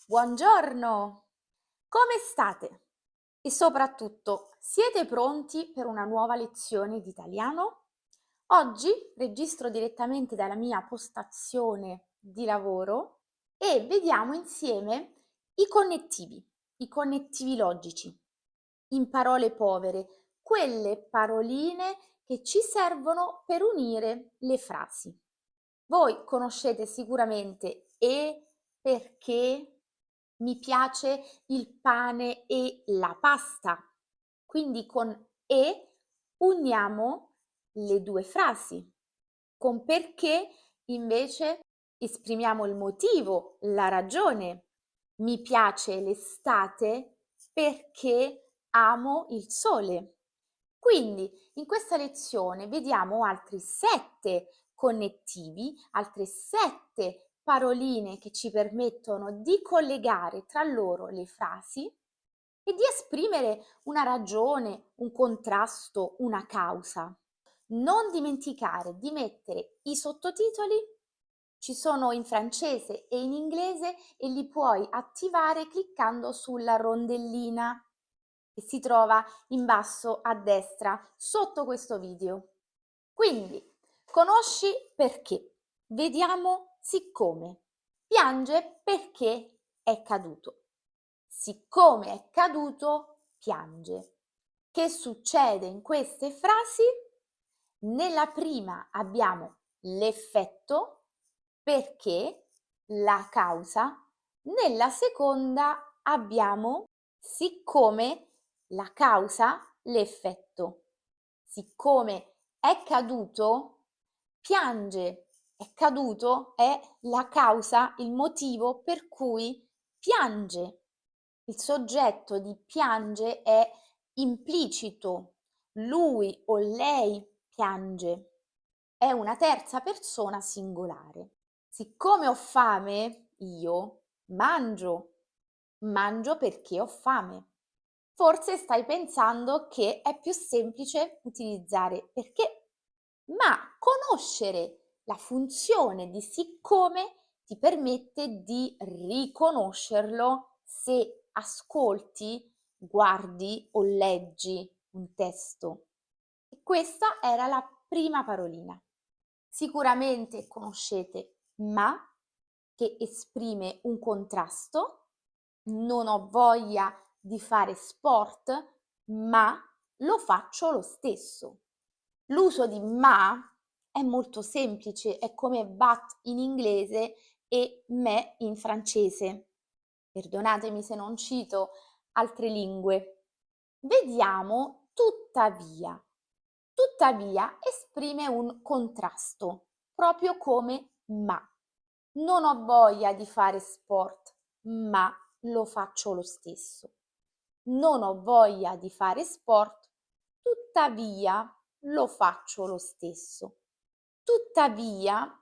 Buongiorno! Come state? E soprattutto, siete pronti per una nuova lezione di italiano? Oggi registro direttamente dalla mia postazione di lavoro e vediamo insieme i connettivi logici, in parole povere, quelle paroline che ci servono per unire le frasi. Voi conoscete sicuramente e, perché, mi piace il pane e la pasta. Quindi con e uniamo le due frasi. Con perché invece esprimiamo il motivo, la ragione. Mi piace l'estate perché amo il sole. Quindi in questa lezione vediamo altri 7 connettivi, altre 7 paroline che ci permettono di collegare tra loro le frasi e di esprimere una ragione, un contrasto, una causa. Non dimenticare di mettere i sottotitoli, ci sono in francese e in inglese e li puoi attivare cliccando sulla rondellina che si trova in basso a destra sotto questo video. Quindi, conosci perché. Vediamo siccome. Piange perché è caduto. Siccome è caduto, piange. Che succede in queste frasi? Nella prima abbiamo l'effetto, perché, la causa. Nella seconda abbiamo siccome, la causa, l'effetto. Siccome è caduto, piange. È caduto è la causa, il motivo per cui piange. Il soggetto di piange è implicito. Lui o lei piange. È una terza persona singolare. Siccome ho fame, io mangio. Mangio perché ho fame. Forse stai pensando che è più semplice utilizzare perché, ma conoscere la funzione di siccome ti permette di riconoscerlo se ascolti, guardi o leggi un testo. E questa era la prima parolina. Sicuramente conoscete ma, che esprime un contrasto. Non ho voglia di fare sport, ma lo faccio lo stesso. L'uso di ma è molto semplice, è come but in inglese e me in francese. Perdonatemi se non cito altre lingue. Vediamo tuttavia. Tuttavia esprime un contrasto, proprio come ma. Non ho voglia di fare sport, ma lo faccio lo stesso. Non ho voglia di fare sport, tuttavia lo faccio lo stesso. Tuttavia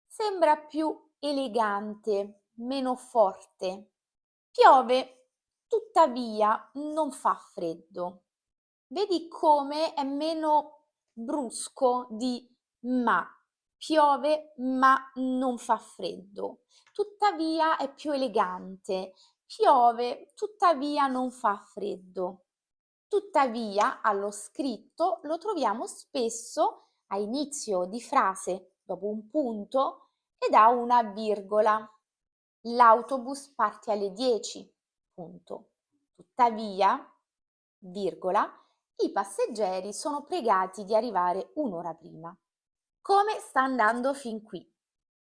sembra più elegante, meno forte. Piove, tuttavia non fa freddo. Vedi come è meno brusco di ma. Piove ma non fa freddo. Tuttavia è più elegante. Piove, tuttavia non fa freddo. Tuttavia, allo scritto lo troviamo spesso a inizio di frase, dopo un punto e da una virgola. L'autobus parte alle 10, punto. Tuttavia, virgola, i passeggeri sono pregati di arrivare un'ora prima. Come sta andando fin qui?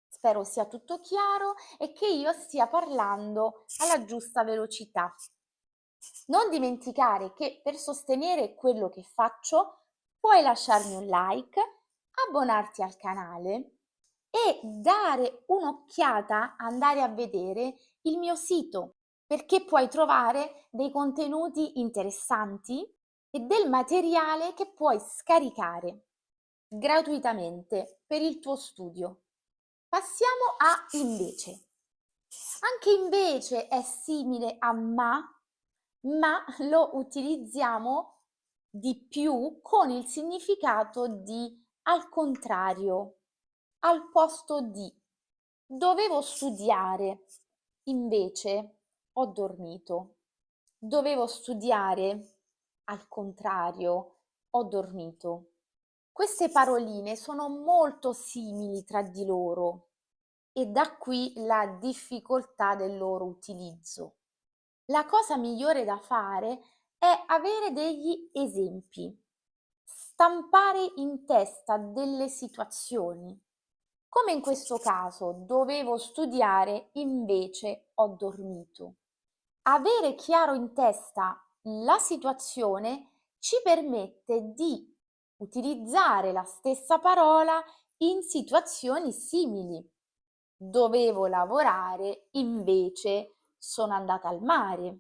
Spero sia tutto chiaro e che io stia parlando alla giusta velocità. Non dimenticare che per sostenere quello che faccio puoi lasciarmi un like, abbonarti al canale e dare un'occhiata, andare a vedere il mio sito, perché puoi trovare dei contenuti interessanti e del materiale che puoi scaricare gratuitamente per il tuo studio. Passiamo a invece. Anche invece è simile a ma lo utilizziamo di più con il significato di al contrario, al posto di. Dovevo studiare, invece ho dormito. Dovevo studiare, al contrario, ho dormito. Queste paroline sono molto simili tra di loro e da qui la difficoltà del loro utilizzo. La cosa migliore da fare è avere degli esempi, stampare in testa delle situazioni. Come in questo caso, dovevo studiare, invece ho dormito. Avere chiaro in testa la situazione ci permette di utilizzare la stessa parola in situazioni simili. Dovevo lavorare, invece sono andata al mare.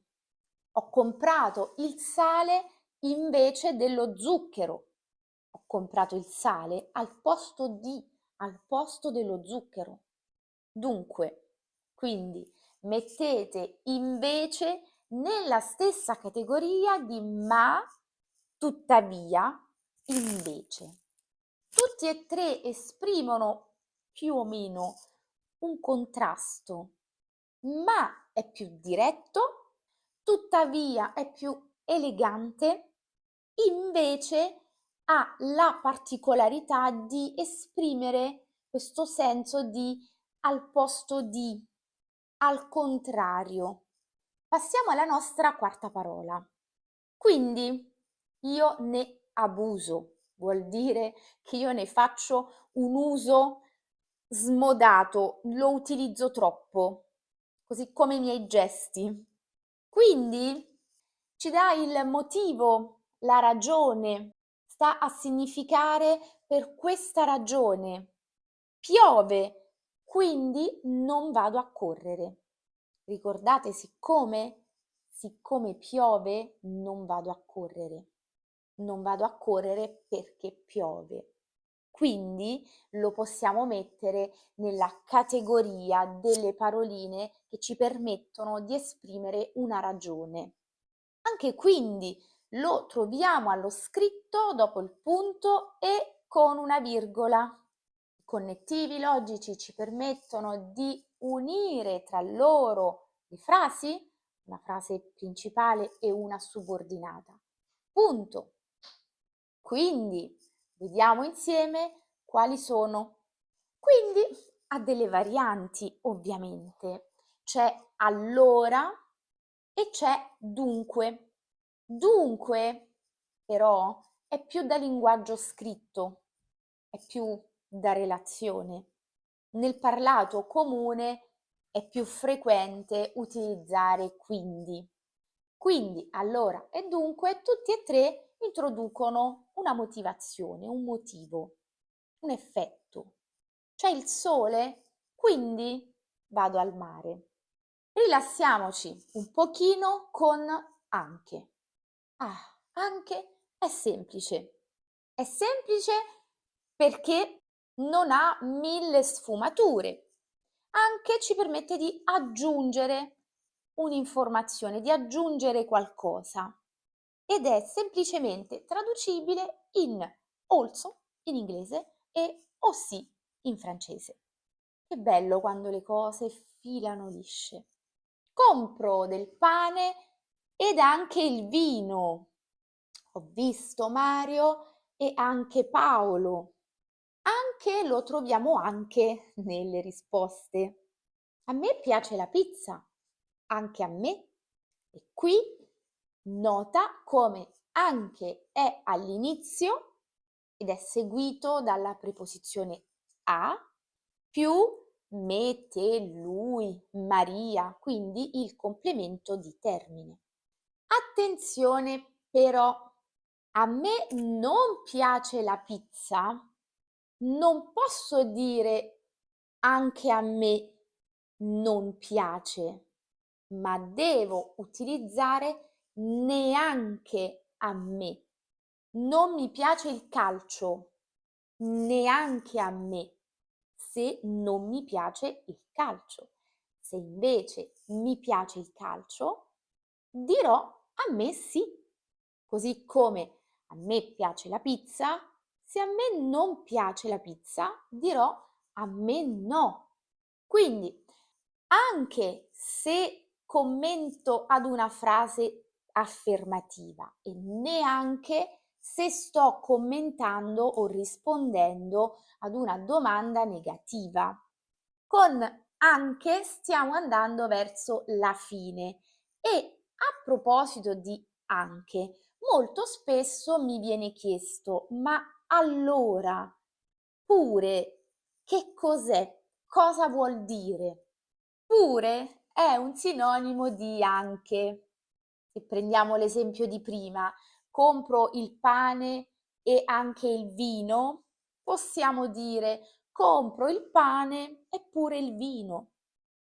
Ho comprato il sale invece dello zucchero. Ho comprato il sale al posto dello zucchero. Dunque, quindi mettete invece nella stessa categoria di ma, tuttavia, invece. Tutti e tre esprimono più o meno un contrasto. Ma è più diretto, tuttavia è più elegante, invece ha la particolarità di esprimere questo senso di al posto di, al contrario. Passiamo alla nostra quarta parola. Quindi io ne abuso, vuol dire che io ne faccio un uso smodato, lo utilizzo troppo, così come i miei gesti. Quindi ci dà il motivo, la ragione, sta a significare per questa ragione. Piove, quindi non vado a correre. Ricordate, siccome piove, non vado a correre. Non vado a correre perché piove. Quindi lo possiamo mettere nella categoria delle paroline che ci permettono di esprimere una ragione. Anche quindi lo troviamo allo scritto dopo il punto e con una virgola. I connettivi logici ci permettono di unire tra loro le frasi, una frase principale e una subordinata. Punto. Quindi vediamo insieme quali sono. Quindi ha delle varianti, ovviamente. C'è allora e c'è dunque. Dunque, però, è più da linguaggio scritto, è più da relazione. Nel parlato comune è più frequente utilizzare quindi. Quindi, allora e dunque, tutti e tre introducono una motivazione, un motivo, un effetto. C'è il sole, quindi vado al mare. Rilassiamoci un pochino con anche. Ah, anche è semplice. È semplice perché non ha 1000 sfumature. Anche ci permette di aggiungere un'informazione, di aggiungere qualcosa ed è semplicemente traducibile in also in inglese e aussi in francese. Che bello quando le cose filano lisce. Compro del pane ed anche il vino. Ho visto Mario e anche Paolo. Anche lo troviamo anche nelle risposte. A me piace la pizza, anche a me. E qui nota come anche è all'inizio ed è seguito dalla preposizione a più me, te, lui, Maria, quindi il complemento di termine. Attenzione però, a me non piace la pizza, non posso dire anche a me non piace, ma devo utilizzare neanche a me. Non mi piace il calcio, neanche a me, se non mi piace il calcio. Se invece mi piace il calcio, dirò a me sì. Così come a me piace la pizza, se a me non piace la pizza, dirò a me no. Quindi anche se commento ad una frase affermativa e neanche se sto commentando o rispondendo ad una domanda negativa. Con anche stiamo andando verso la fine e a proposito di anche, molto spesso mi viene chiesto, ma allora pure che cos'è? Cosa vuol dire? Pure è un sinonimo di anche. Se prendiamo l'esempio di prima, compro il pane e anche il vino, possiamo dire compro il pane e pure il vino.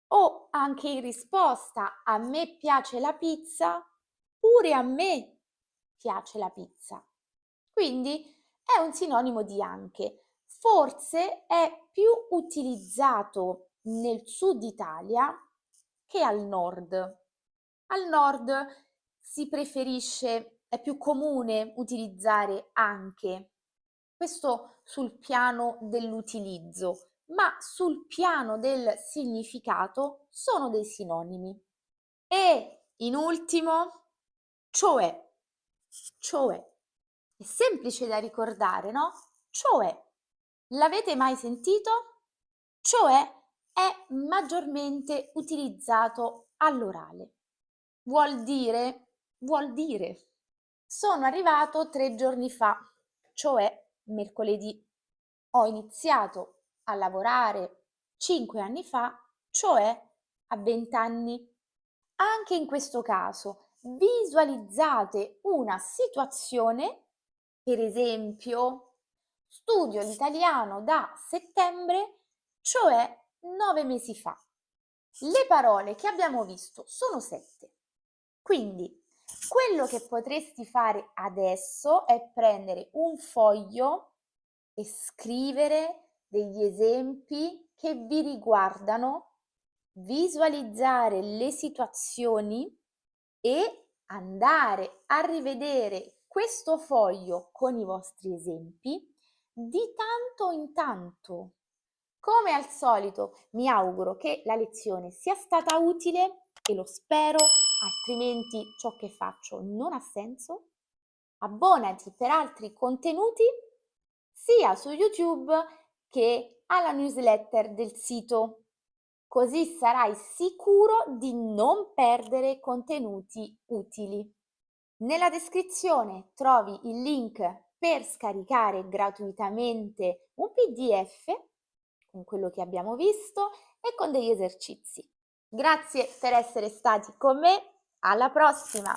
O anche in risposta a me piace la pizza, pure a me piace la pizza. Quindi è un sinonimo di anche. Forse è più utilizzato nel sud Italia che al nord. Al nord si preferisce, è più comune utilizzare anche. Questo sul piano dell'utilizzo, ma sul piano del significato sono dei sinonimi. E in ultimo, cioè, cioè. È semplice da ricordare, no? Cioè, l'avete mai sentito? Cioè è maggiormente utilizzato all'orale. Vuol dire. Sono arrivato 3 giorni fa, cioè mercoledì. Ho iniziato a lavorare 5 anni fa, cioè a 20 anni. Anche in questo caso visualizzate una situazione, per esempio, studio l'italiano da settembre, cioè 9 mesi fa. Le parole che abbiamo visto sono 7. Quindi quello che potresti fare adesso è prendere un foglio e scrivere degli esempi che vi riguardano, visualizzare le situazioni e andare a rivedere questo foglio con i vostri esempi di tanto in tanto. Come al solito, mi auguro che la lezione sia stata utile e lo spero, altrimenti ciò che faccio non ha senso. Abbonati per altri contenuti sia su YouTube che alla newsletter del sito, così sarai sicuro di non perdere contenuti utili. Nella descrizione trovi il link per scaricare gratuitamente un PDF con quello che abbiamo visto e con degli esercizi. Grazie per essere stati con me, alla prossima!